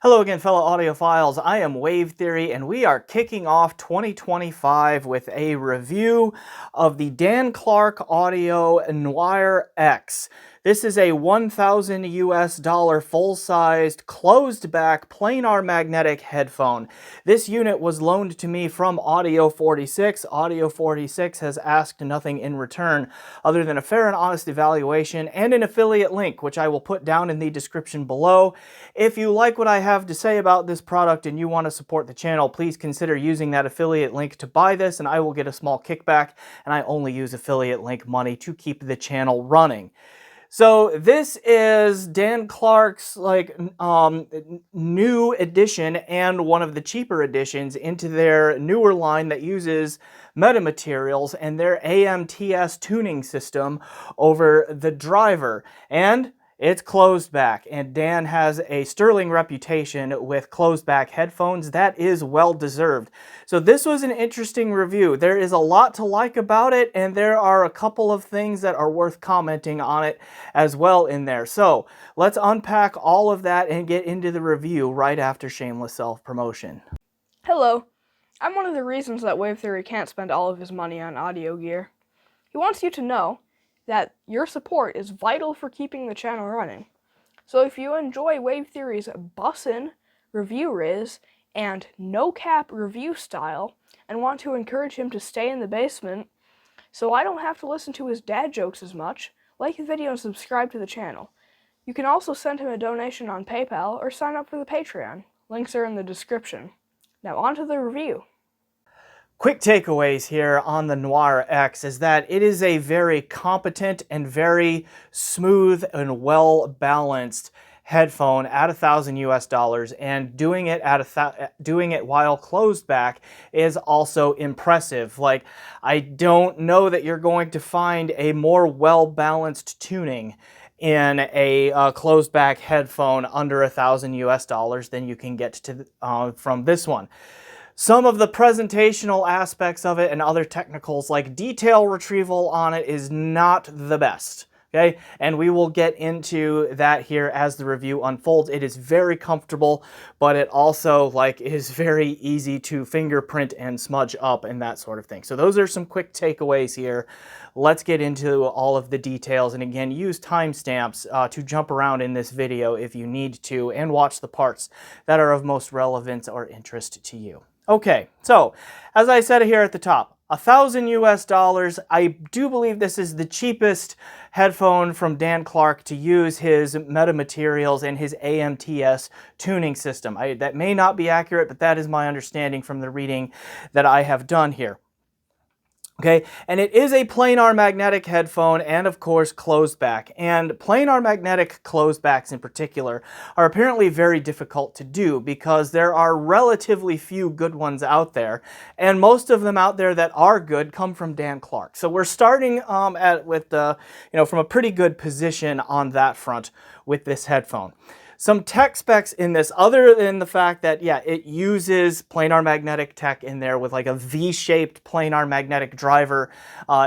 Hello again, fellow audiophiles. I am Wave Theory, and we are kicking off 2025 with a review of the Dan Clark Audio Noire X. This is a $1,000 full-sized, closed-back, planar magnetic headphone. This unit was loaned to me from Audio 46. Audio 46 has asked nothing in return other than a fair and honest evaluation and an affiliate link, which I will put down in the description below. If you like what I have to say about this product and you want to support the channel, please consider using that affiliate link to buy this, and I will get a small kickback, and I only use affiliate link money to keep the channel running. So this is Dan Clark's new edition and one of the cheaper additions into their newer line that uses metamaterials and their AMTS tuning system over the driver. And it's closed back, and Dan has a sterling reputation with closed back headphones. That is well deserved. So this was an interesting review. There is a lot to like about it, and there are a couple of things that are worth commenting on it as well in there. So let's unpack all of that and get into the review right after shameless self-promotion. Hello. I'm one of the reasons that Wave Theory can't spend all of his money on audio gear. He wants you to know that your support is vital for keeping the channel running. So if you enjoy Wave Theory's bussin' review riz and no-cap review style and want to encourage him to stay in the basement so I don't have to listen to his dad jokes as much, like the video and subscribe to the channel. You can also send him a donation on PayPal or sign up for the Patreon. Links are in the description. Now on to the review. Quick takeaways here on the Noire X is that it is a very competent and very smooth and well-balanced headphone at $1,000 and doing it while closed back is also impressive. Like, I don't know that you're going to find a more well-balanced tuning in a closed back headphone under $1,000 than you can get to from this one. Some of the presentational aspects of it and other technicals like detail retrieval on it is not the best. Okay, and we will get into that here as the review unfolds. It is very comfortable, but it also is very easy to fingerprint and smudge up and that sort of thing. So those are some quick takeaways here. Let's get into all of the details, and again, use timestamps to jump around in this video if you need to, and watch the parts that are of most relevance or interest to you. Okay, so as I said here at the top, $1,000. I do believe this is the cheapest headphone from Dan Clark to use his metamaterials and his AMTS tuning system. That may not be accurate, but that is my understanding from the reading that I have done here. Okay, and it is a planar magnetic headphone and of course closed back. And planar magnetic closed backs in particular are apparently very difficult to do because there are relatively few good ones out there, and most of them out there that are good come from Dan Clark. So we're starting from a pretty good position on that front with this headphone. Some tech specs in this, other than the fact that, yeah, it uses planar magnetic tech in there with like a V-shaped planar magnetic driver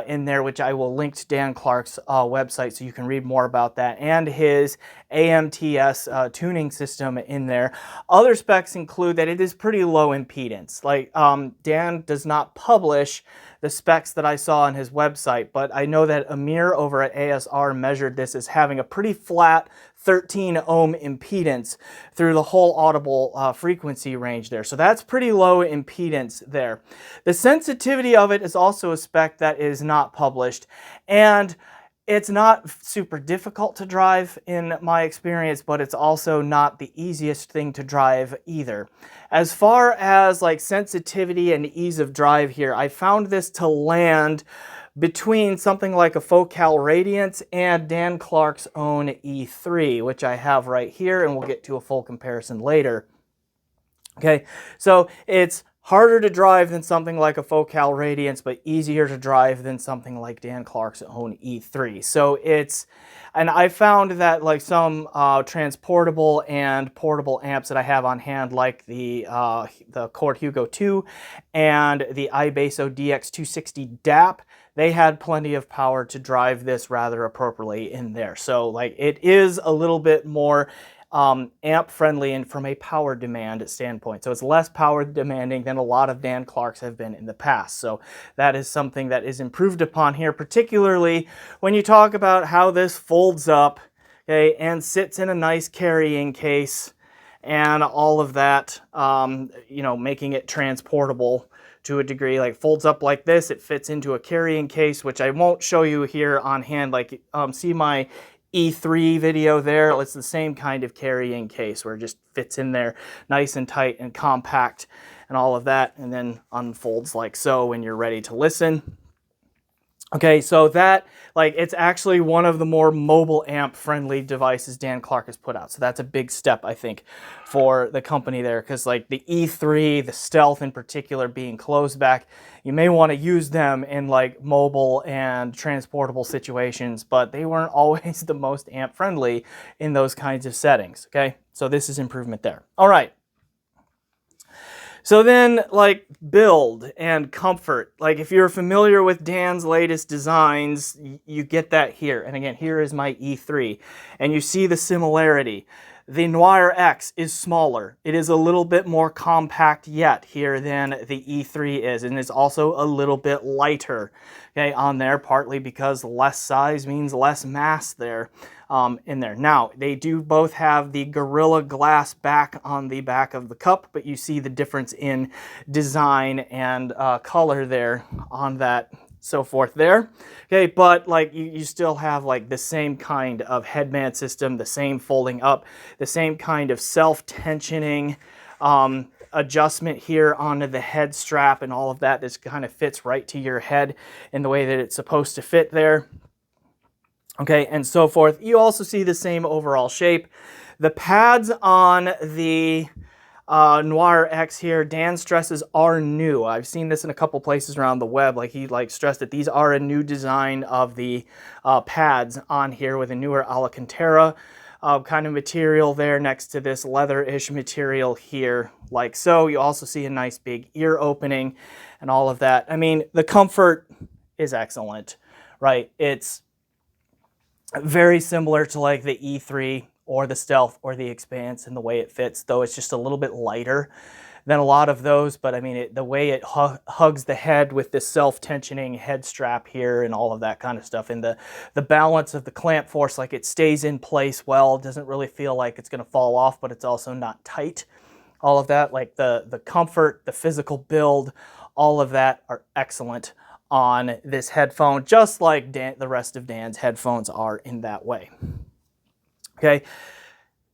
in there, which I will link to Dan Clark's website so you can read more about that, and his AMTS tuning system in there. Other specs include that it is pretty low impedance. Dan does not publish the specs that I saw on his website, but I know that Amir over at ASR measured this as having a pretty flat 13 ohm impedance through the whole audible frequency range there. So that's pretty low impedance there. The sensitivity of it is also a spec that is not published, and it's not super difficult to drive in my experience, but it's also not the easiest thing to drive either. As far as sensitivity and ease of drive here, I found this to land between something like a Focal Radiance and Dan Clark's own E3, which I have right here, and we'll get to a full comparison later. Okay, so it's harder to drive than something like a Focal Radiance, but easier to drive than something like Dan Clark's own E3. So and I found that some transportable and portable amps that I have on hand, like the Chord Hugo 2 and the iBasso DX260 DAP, they had plenty of power to drive this rather appropriately in there. So it is a little bit more amp friendly and from a power demand standpoint. So it's less power demanding than a lot of Dan Clarks have been in the past. So that is something that is improved upon here, particularly when you talk about how this folds up, okay, and sits in a nice carrying case and all of that, you know, making it transportable to a degree. Like folds up like this, it fits into a carrying case, which I won't show you here on hand. Like see my E3 video there, it's the same kind of carrying case where it just fits in there nice and tight and compact and all of that, and then unfolds like so when you're ready to listen. Okay, so that, like, it's actually one of the more mobile amp friendly devices Dan Clark has put out. So that's a big step, I think, for the company there, because like the E3, the Stealth in particular being closed back, you may want to use them in like mobile and transportable situations, but they weren't always the most amp friendly in those kinds of settings. Okay, so this is improvement there. All right. So then, like, build and comfort. Like, if you're familiar with Dan's latest designs, you get that here. And again, here is my E3. And you see the similarity. The Noire X is smaller. It is a little bit more compact yet here than the E3 is. And it's also a little bit lighter, okay, on there, partly because less size means less mass there. In there. Now, they do both have the Gorilla Glass back on the back of the cup, but you see the difference in design and color there on that, so forth there. Okay, but like you still have like the same kind of headband system, the same folding up, the same kind of self-tensioning adjustment here onto the head strap and all of that. This kind of fits right to your head in the way that it's supposed to fit there. Okay, and so forth. You also see the same overall shape. The pads on the Noire X here, Dan stresses, are new. I've seen this in a couple places around the web. Like he stressed that these are a new design of the pads on here with a newer Alcantara kind of material there next to this leather-ish material here, like so. You also see a nice big ear opening and all of that. I mean, the comfort is excellent, right? It's very similar to like the E3 or the Stealth or the Expanse in the way it fits, though it's just a little bit lighter than a lot of those. But I mean, the way it hugs the head with this self-tensioning head strap here and all of that kind of stuff, and the balance of the clamp force, like it stays in place well, doesn't really feel like it's going to fall off, but it's also not tight. All of that, like the comfort, the physical build, all of that are excellent on this headphone, just like the rest of Dan's headphones are in that way. Okay,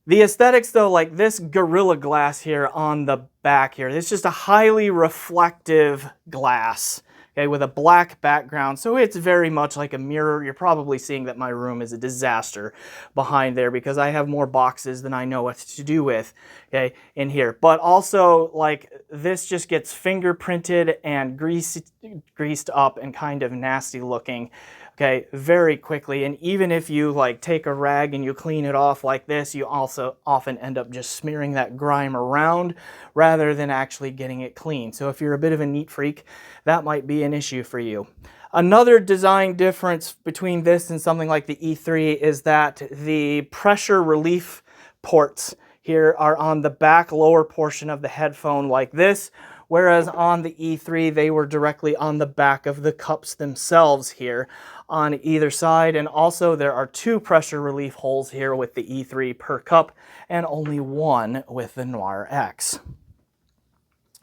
the aesthetics though, like this Gorilla Glass here on the back here, it's just a highly reflective glass, okay, with a black background, so it's very much like a mirror. You're probably seeing that my room is a disaster behind there because I have more boxes than I know what to do with, okay, in here. But also, like, this just gets fingerprinted and greased up and kind of nasty looking, okay, very quickly. And even if you like take a rag and you clean it off like this, you also often end up just smearing that grime around rather than actually getting it clean. So if you're a bit of a neat freak, that might be an issue for you. Another design difference between this and something like the E3 is that the pressure relief ports here are on the back lower portion of the headphone like this, whereas on the E3 they were directly on the back of the cups themselves here on either side. And also there are 2 pressure relief holes here with the E3 per cup and only 1 with the Noire X.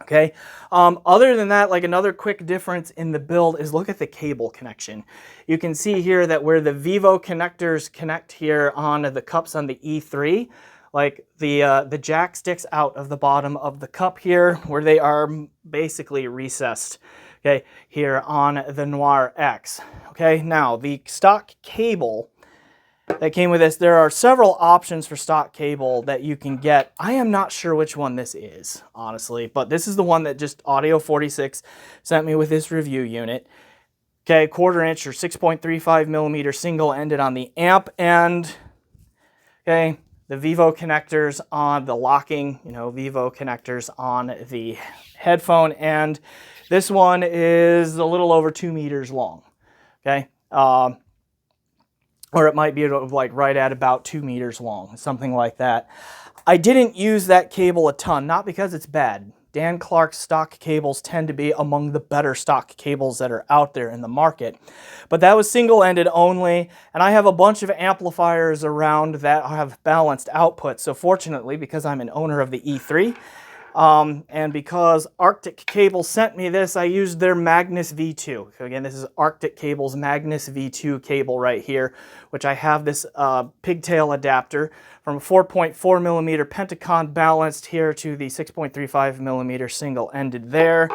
Okay, other than that, like another quick difference in the build is look at the cable connection. You can see here that where the Vivo connectors connect here on the cups on the E3, like the jack sticks out of the bottom of the cup here, where they are basically recessed, okay, here on the Noire X. Okay, now the stock cable that came with this, there are several options for stock cable that you can get. I am not sure which one this is, honestly, but this is the one that just Audio 46 sent me with this review unit. Okay, 1/4 inch or 6.35 millimeter single ended on the amp end. Okay, the Vivo connectors on the locking, Vivo connectors on the headphone, and this one is a little over 2 meters long. Okay. or it might be like right at about 2 meters long, something like that. I didn't use that cable a ton, not because it's bad. Dan Clark's stock cables tend to be among the better stock cables that are out there in the market. But that was single-ended only, and I have a bunch of amplifiers around that have balanced output. So fortunately, because I'm an owner of the E3, and because Arctic Cable sent me this, I used their Magnus V2. So again, this is Arctic Cable's Magnus V2 cable right here, which I have this pigtail adapter from a 4.4 millimeter Pentacon balanced here to the 6.35 millimeter single-ended there.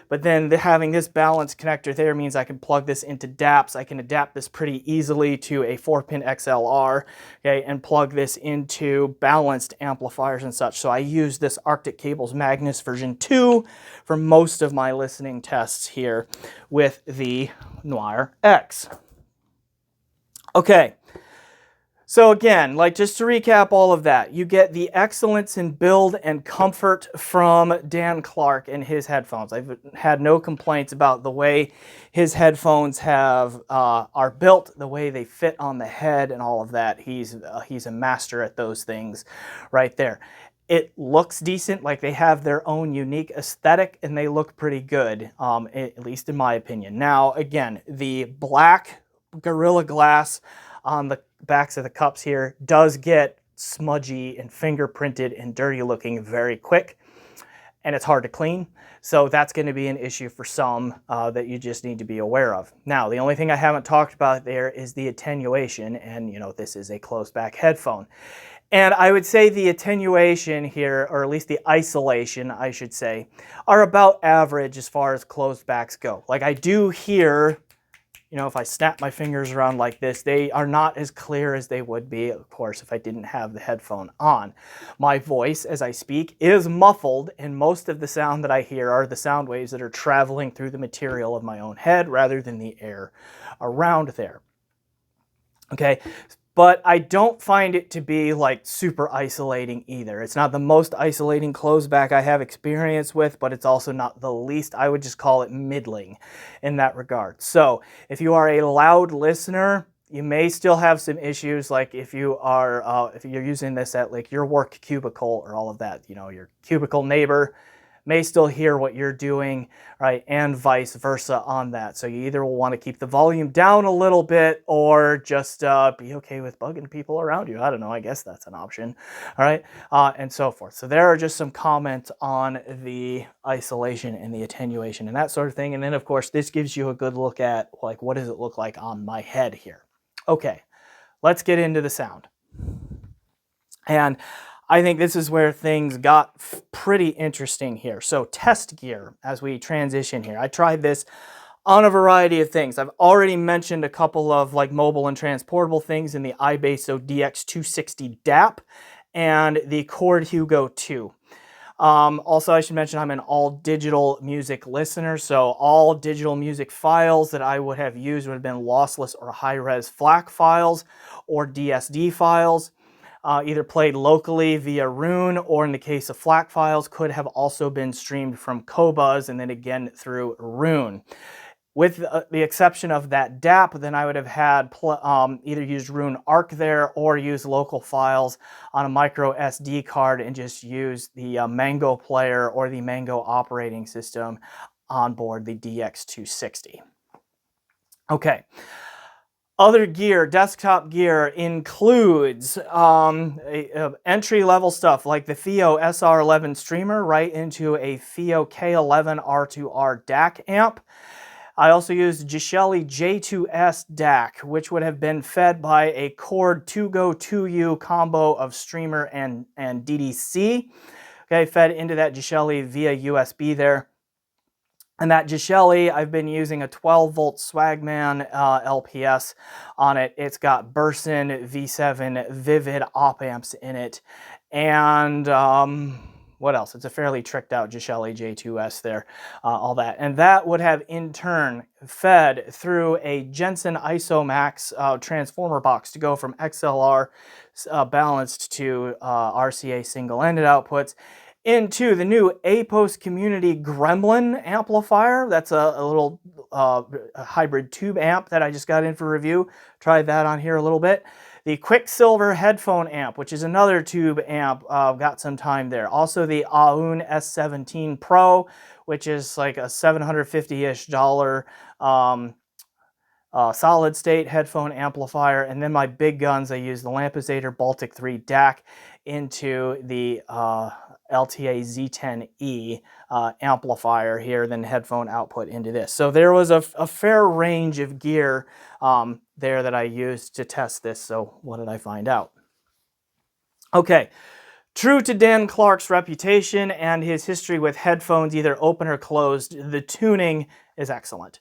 But then having this balanced connector there means I can plug this into DAPs. I can adapt this pretty easily to a 4-pin XLR, okay, and plug this into balanced amplifiers and such. So I use this Arctic Cable's Magnus version 2 for most of my listening tests here with the Noire X. Okay. So again, like just to recap all of that, you get the excellence in build and comfort from Dan Clark and his headphones. I've had no complaints about the way his headphones are built, the way they fit on the head and all of that. He's a master at those things right there. It looks decent, like they have their own unique aesthetic, and they look pretty good, at least in my opinion. Now, again, the black Gorilla Glass on the backs of the cups here does get smudgy and fingerprinted and dirty looking very quick, and it's hard to clean. So that's going to be an issue for some that you just need to be aware of. Now, the only thing I haven't talked about there is the attenuation, and you know, this is a closed back headphone. And I would say the attenuation here, or at least the isolation, I should say, are about average as far as closed backs go. Like I do hear, you know, if I snap my fingers around like this, they are not as clear as they would be, of course, if I didn't have the headphone on. My voice, as I speak, is muffled, and most of the sound that I hear are the sound waves that are traveling through the material of my own head rather than the air around there. Okay, but I don't find it to be like super isolating either. It's not the most isolating closed back I have experience with, but it's also not the least. I would just call it middling in that regard. So if you are a loud listener, you may still have some issues, like if you're using this at like your work cubicle or all of that, you know, your cubicle neighbor may still hear what you're doing, right, and vice versa on that. So you either will want to keep the volume down a little bit or just be okay with bugging people around you. I don't know, I guess that's an option, all right, and so forth. So there are just some comments on the isolation and the attenuation and that sort of thing. And then, of course, this gives you a good look at, like, what does it look like on my head here? Okay, let's get into the sound. And I think this is where things got pretty interesting here. So test gear as we transition here. I tried this on a variety of things. I've already mentioned a couple of like mobile and transportable things in the iBasso DX260 DAP and the Chord Hugo 2. Also, I should mention I'm an all-digital music listener, so all digital music files that I would have used would have been lossless or high-res FLAC files or DSD files. Either played locally via Roon, or in the case of FLAC files, could have also been streamed from Qobuz and then again through Roon. With the exception of that DAP, then I would have had either used Roon Arc there or use local files on a micro SD card and just use the Mango player or the Mango operating system on board the DX260. Okay. Other gear, desktop gear, includes entry-level stuff like the FiiO SR11 streamer right into a FiiO K11 R2R DAC amp. I also used Gishelli J2S DAC, which would have been fed by a Chord 2Go 2U combo of streamer and DDC. Okay, fed into that Gishelli via USB there. And that Gishelli, I've been using a 12-volt Swagman LPS on it. It's got Burson V7 Vivid op amps in it. And what else? It's a fairly tricked out Gishelli J2S there, all that. And that would have in turn fed through a Jensen ISOMAX transformer box to go from XLR balanced to RCA single-ended outputs into the new APOS Community Gremlin amplifier. That's a little a hybrid tube amp that I just got in for review. Tried that on here a little bit. The Quicksilver headphone amp, which is another tube amp, got some time there. Also the Aoun S17 Pro, which is like a $750-ish solid state headphone amplifier. And then my big guns, I use the Lampesator Baltic 3 DAC into the LTA Z10E amplifier here, then headphone output into this. So there was a fair range of gear there that I used to test this. So what did I find out? Okay. True to Dan Clark's reputation and his history with headphones, either open or closed, the tuning is excellent.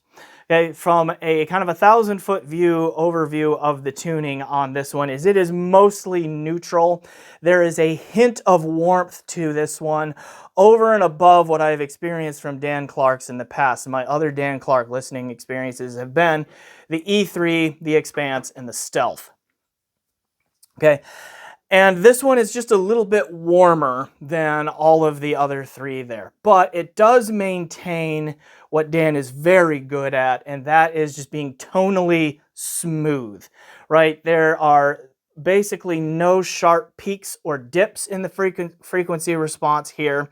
Okay, from a kind of 1,000-foot view overview of the tuning on this one is it is mostly neutral. There is a hint of warmth to this one over and above what I've experienced from Dan Clark's in the past. My other Dan Clark listening experiences have been the E3, the Expanse, and the Stealth. Okay. And this one is just a little bit warmer than all of the other three there. But it does maintain what Dan is very good at, and that is just being tonally smooth, right? There are basically no sharp peaks or dips in the frequency response here.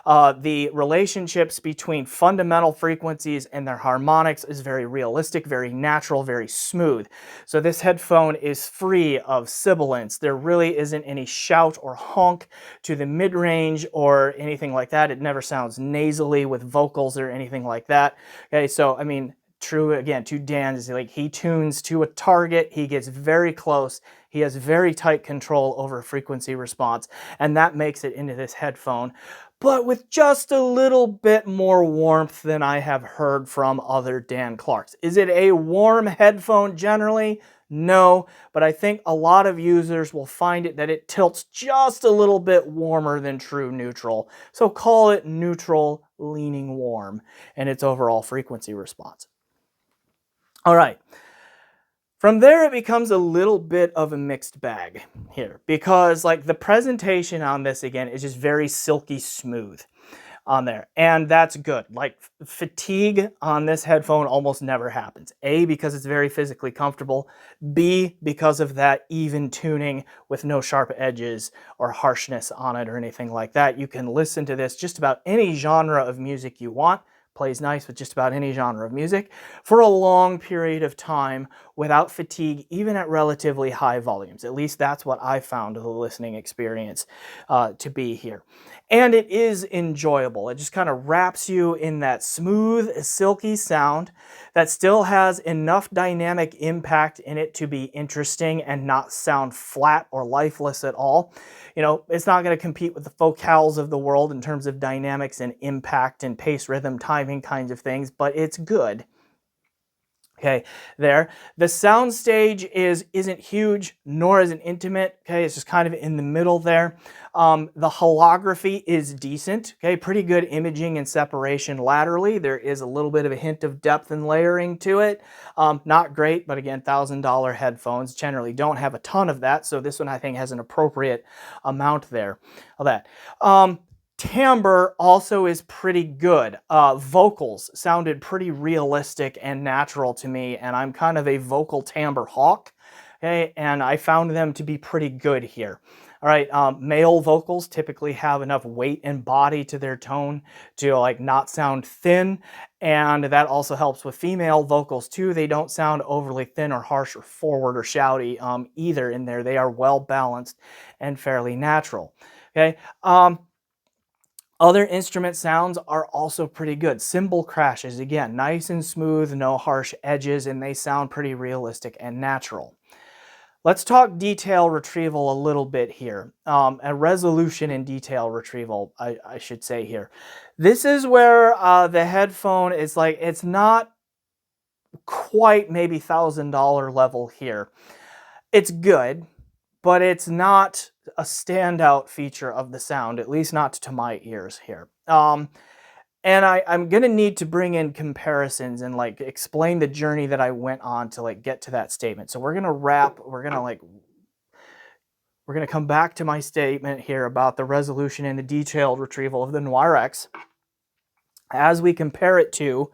The relationships between fundamental frequencies and their harmonics is very realistic, very natural, very smooth. So this headphone is free of sibilance. There really isn't any shout or honk to the mid-range or anything like that. It never sounds nasally with vocals or anything like that. Okay, so I mean, true again to Dan is like he tunes to a target, he gets very close, he has very tight control over frequency response, and that makes it into this headphone, but with just a little bit more warmth than I have heard from other Dan Clarks. Is it a warm headphone generally? No, but I think a lot of users will find it that it tilts just a little bit warmer than true neutral. So call it neutral leaning warm in its overall frequency response. All right. From there, it becomes a little bit of a mixed bag here because like the presentation on this again is just very silky smooth on there. And that's good. Like fatigue on this headphone almost never happens. A, because it's very physically comfortable. B, because of that even tuning with no sharp edges or harshness on it or anything like that. You can listen to this just about any genre of music you want. Plays nice with just about any genre of music for a long period of time without fatigue, even at relatively high volumes. At least that's what I found the listening experience to be here. And it is enjoyable. It just kind of wraps you in that smooth, silky sound that still has enough dynamic impact in it to be interesting and not sound flat or lifeless at all. You know, it's not going to compete with the vocals of the world in terms of dynamics and impact and pace, rhythm, timing kinds of things, but it's good. Okay, there. The soundstage isn't huge, nor is it intimate. Okay, it's just kind of in the middle there. The holography is decent. Okay, pretty good imaging and separation laterally. There is a little bit of a hint of depth and layering to it. Not great, but again, $1,000 headphones generally don't have a ton of that. So this one I think has an appropriate amount there of that. Timbre also is pretty good. Vocals sounded pretty realistic and natural to me, and I'm kind of a vocal timbre hawk, okay, and I found them to be pretty good here. All right, male vocals typically have enough weight and body to their tone to like not sound thin, and that also helps with female vocals too. They don't sound overly thin or harsh or forward or shouty either in there. They are well balanced and fairly natural, okay. Other instrument sounds are also pretty good. Cymbal crashes, again, nice and smooth, no harsh edges, and they sound pretty realistic and natural. Let's talk detail retrieval a little bit here. And resolution and detail retrieval, I should say here. This is where the headphone is like, it's not quite maybe $1,000 level here. It's good, but it's not a standout feature of the sound, at least not to my ears here. And I'm gonna need to bring in comparisons and like explain the journey that I went on to like get to that statement. So we're gonna we're going to come back to my statement here about the resolution and the detailed retrieval of the Noire X as we compare it to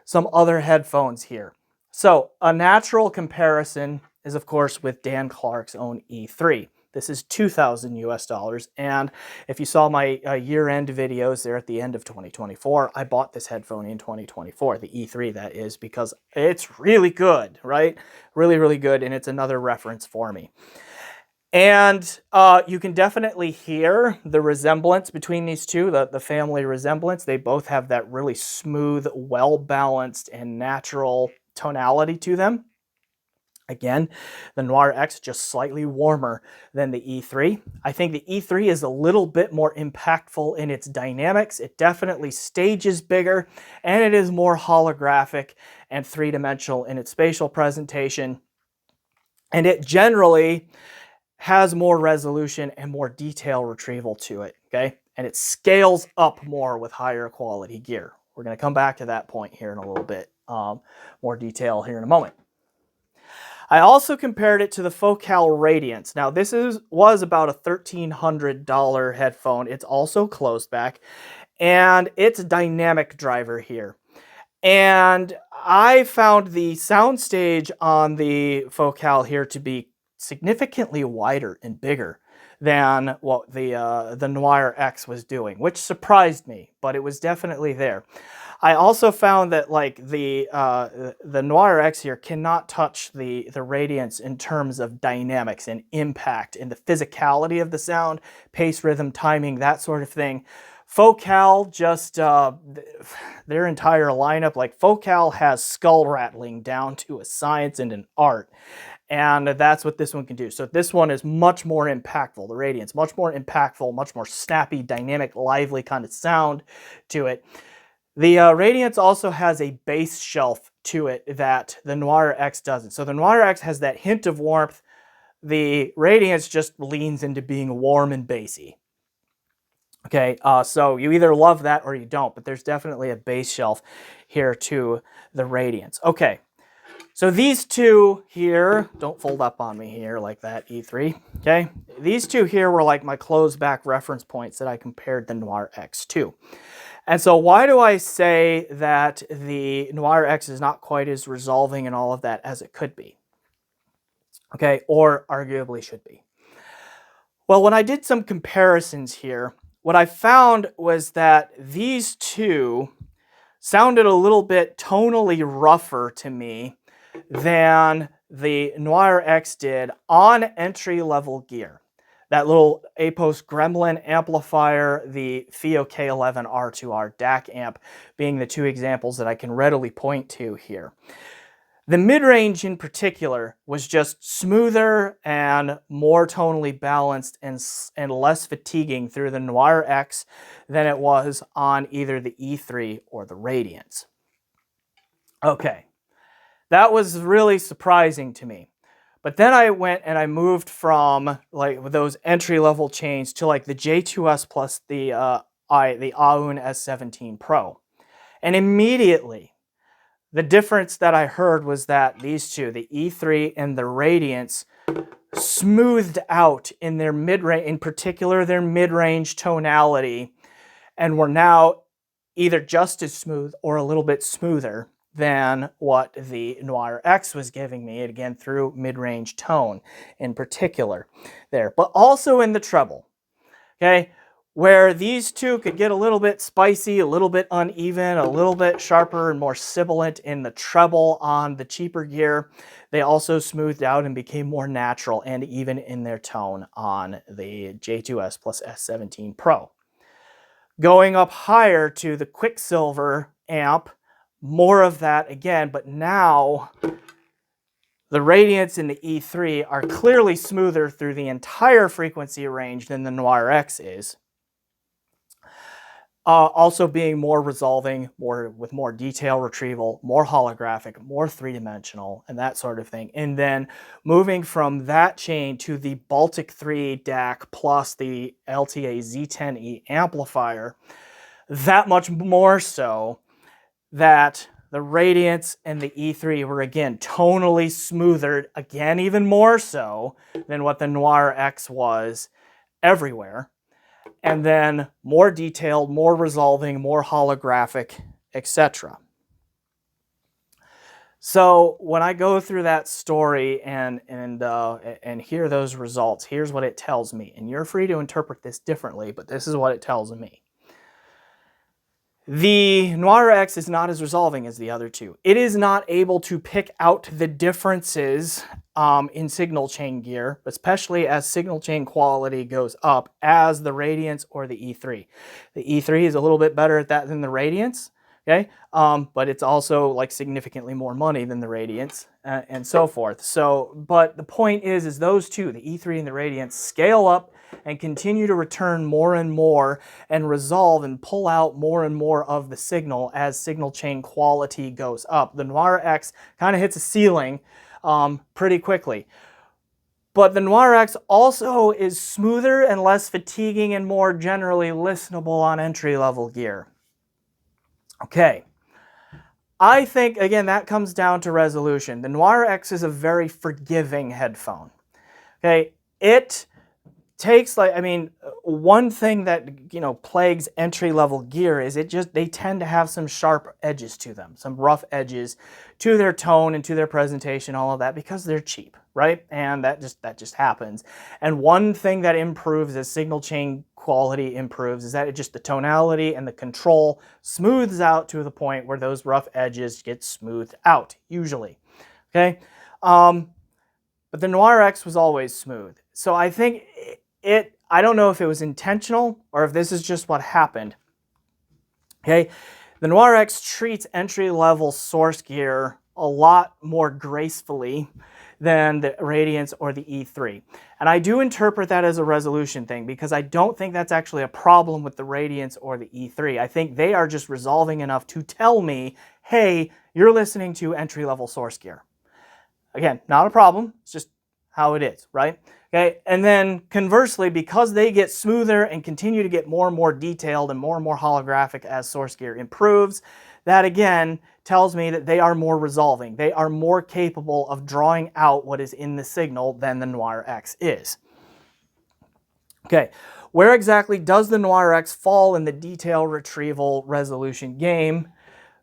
some other headphones here. So a natural comparison is, of course, with Dan Clark's own E3. This is $2,000 US, and if you saw my year-end videos there at the end of 2024, I bought this headphone in 2024, the E3 that is, because it's really good, right? Really, really good, and it's another reference for me. And you can definitely hear the resemblance between these two, the family resemblance. They both have that really smooth, well-balanced, and natural tonality to them. Again, the Noire X just slightly warmer than the E3. I think the E3 is a little bit more impactful in its dynamics. It definitely stages bigger, and it is more holographic and three-dimensional in its spatial presentation. And it generally has more resolution and more detail retrieval to it, okay? And it scales up more with higher quality gear. We're going to come back to that point here in a little bit, more detail here in a moment. I also compared it to the Focal Radiance. Now this was about a $1,300 headphone. It's also closed back, and it's a dynamic driver here. And I found the soundstage on the Focal here to be significantly wider and bigger than what the Noire X was doing, which surprised me, but it was definitely there. I also found that like the Noire X here cannot touch the Radiance in terms of dynamics and impact and the physicality of the sound, pace, rhythm, timing, that sort of thing. Focal just, their entire lineup, like Focal has skull rattling down to a science and an art. And that's what this one can do. So this one is much more impactful, the Radiance, much more impactful, much more snappy, dynamic, lively kind of sound to it. The Radiance also has a bass shelf to it that the Noire X doesn't. So the Noire X has that hint of warmth. The Radiance just leans into being warm and bassy. Okay, so you either love that or you don't, but there's definitely a bass shelf here to the Radiance. Okay, so these two here, don't fold up on me here like that, E3, okay? These two here were like my closed back reference points that I compared the Noire X to. And so why do I say that the Noire X is not quite as resolving and all of that as it could be? Okay, or arguably should be. Well, when I did some comparisons here, what I found was that these two sounded a little bit tonally rougher to me than the Noire X did on entry-level gear. That little Apos Gremlin amplifier, the FIO K11 R2R DAC amp being the two examples that I can readily point to here. The mid-range in particular was just smoother and more tonally balanced and less fatiguing through the Noire X than it was on either the E3 or the Radiance. Okay, that was really surprising to me. But then I went and I moved from like those entry-level chains to like the J2S plus the Aoun S17 Pro. And immediately, the difference that I heard was that these two, the E3 and the Radiance, smoothed out in their mid-range, in particular their mid-range tonality, and were now either just as smooth or a little bit smoother than what the Noire X was giving me, again, through mid-range tone in particular there, but also in the treble, okay? Where these two could get a little bit spicy, a little bit uneven, a little bit sharper and more sibilant in the treble on the cheaper gear, they also smoothed out and became more natural and even in their tone on the J2S plus S17 Pro. Going up higher to the Quicksilver amp, more of that again, but now the Radiance and the E3 are clearly smoother through the entire frequency range than the Noire X is. Also being more resolving, with more detail retrieval, more holographic, more three-dimensional, and that sort of thing. And then moving from that chain to the Baltic 3 DAC plus the LTA Z10E amplifier, that much more so that the Radiance and the E3 were again tonally smoother, again even more so than what the Noire X was everywhere. And then more detailed, more resolving, more holographic, etc. So when I go through that story and hear those results, here's what it tells me. And you're free to interpret this differently, but this is what it tells me. The Noire X is not as resolving as the other two. It is not able to pick out the differences in signal chain gear, especially as signal chain quality goes up, as the Radiance or the E3. The E3 is a little bit better at that than the Radiance, okay? But it's also like significantly more money than the Radiance and so forth. So, but the point is those two, the E3 and the Radiance, scale up and continue to return more and more and resolve and pull out more and more of the signal as signal chain quality goes up. The Noire X kind of hits a ceiling pretty quickly. But the Noire X also is smoother and less fatiguing and more generally listenable on entry-level gear. Okay. I think, again, that comes down to resolution. The Noire X is a very forgiving headphone. Okay. It takes, like, I mean, one thing that, you know, plagues entry-level gear is they tend to have some sharp edges to them, some rough edges to their tone and to their presentation, all of that, because they're cheap, right? And that just happens. And one thing that improves as signal chain quality improves is that the tonality and the control smooths out to the point where those rough edges get smoothed out, usually, okay? But the Noire X was always smooth. So I think I don't know if it was intentional or if this is just what happened. Okay, the Noire X treats entry-level source gear a lot more gracefully than the Radiance or the E3. And I do interpret that as a resolution thing because I don't think that's actually a problem with the Radiance or the E3. I think they are just resolving enough to tell me, hey, you're listening to entry-level source gear. Again, not a problem, it's just how it is, right? Okay, and then conversely, because they get smoother and continue to get more and more detailed and more holographic as source gear improves, that again tells me that they are more resolving. They are more capable of drawing out what is in the signal than the Noire X is. Okay, where exactly does the Noire X fall in the detail retrieval resolution game?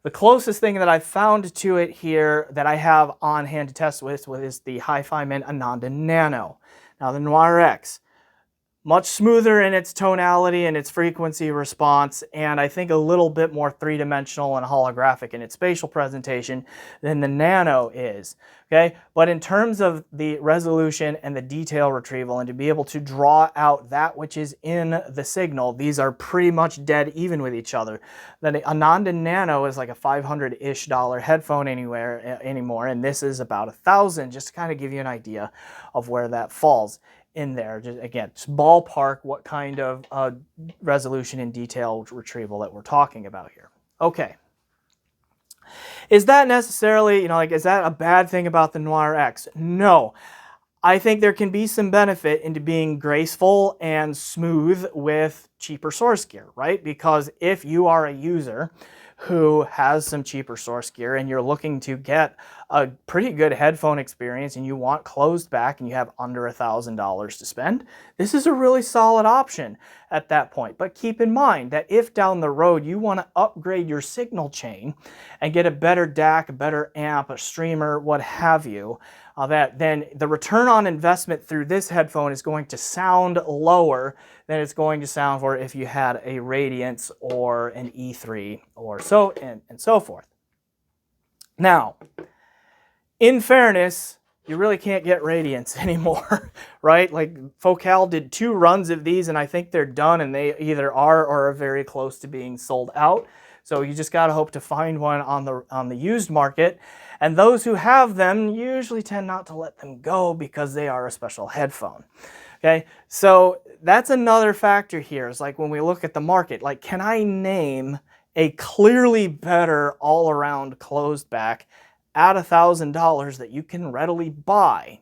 The closest thing that I've found to it here that I have on hand to test with is the Hi-Fi Mint Ananda Nano. Now the Noire X, much smoother in its tonality and its frequency response, and I think a little bit more three-dimensional and holographic in its spatial presentation than the Nano is, okay? But in terms of the resolution and the detail retrieval and to be able to draw out that which is in the signal, these are pretty much dead even with each other. The Ananda Nano is like a $500-ish headphone anymore, and this is about $1,000, just to kind of give you an idea of where that falls in there. Just again, just ballpark what kind of resolution and detail retrieval that we're talking about here. Okay. Is that necessarily, you know, like, is that a bad thing about the Noire X? No. I think there can be some benefit into being graceful and smooth with cheaper source gear, right? Because if you are a user who has some cheaper source gear and you're looking to get a pretty good headphone experience and you want closed back and you have under $1,000 to spend, this is a really solid option at that point. But keep in mind that if down the road you want to upgrade your signal chain and get a better DAC, a better amp, a streamer, what have you, then the return on investment through this headphone is going to sound lower than it's going to sound for if you had a Radiance or an E3 or so and so forth. Now, in fairness, you really can't get Radiance anymore, right? Like Focal did 2 runs of these and I think they're done and they either are or are very close to being sold out. So you just got to hope to find one on the used market. And those who have them usually tend not to let them go because they are a special headphone. Okay, so that's another factor here. Is like when we look at the market, like, can I name a clearly better all-around closed back at $1,000 that you can readily buy?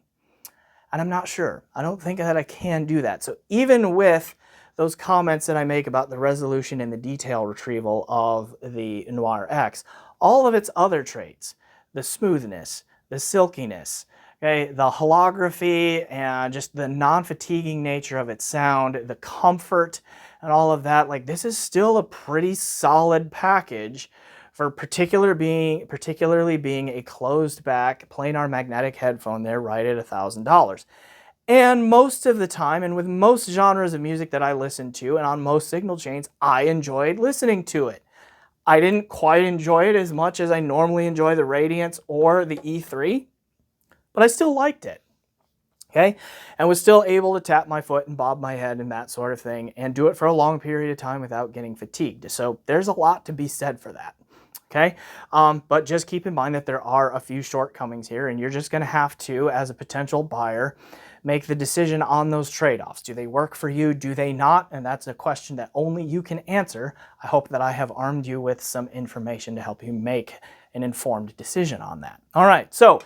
And I'm not sure. I don't think that I can do that. So even with those comments that I make about the resolution and the detail retrieval of the Noire X, all of its other traits, the smoothness, the silkiness, okay, the holography, and just the non-fatiguing nature of its sound, the comfort, and all of that, like, this is still a pretty solid package for particularly being a closed back planar magnetic headphone there right at $1,000. And most of the time, and with most genres of music that I listen to, and on most signal chains, I enjoyed listening to it. I didn't quite enjoy it as much as I normally enjoy the Radiance or the E3, but I still liked it. Okay, and was still able to tap my foot and bob my head and that sort of thing, and do it for a long period of time without getting fatigued. So there's a lot to be said for that. Okay, but just keep in mind that there are a few shortcomings here, and you're just going to have to, as a potential buyer, make the decision on those trade-offs. Do they work for you? Do they not? And that's a question that only you can answer. I hope that I have armed you with some information to help you make an informed decision on that. All right, so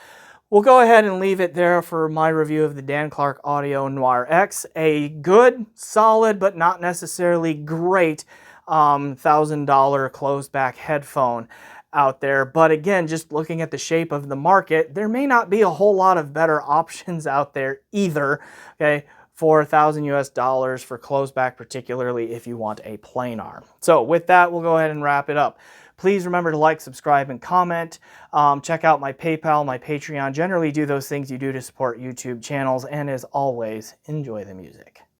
we'll go ahead and leave it there for my review of the Dan Clark Audio Noire X. A good, solid, but not necessarily great $1,000 closed back headphone out there. But again, just looking at the shape of the market, there may not be a whole lot of better options out there either, okay, for $1,000 for closed back, particularly if you want a planar. So with that, we'll go ahead and wrap it up. Please remember to like, subscribe, and comment. Check out my PayPal, my Patreon. Generally do those things you do to support YouTube channels. And as always, enjoy the music.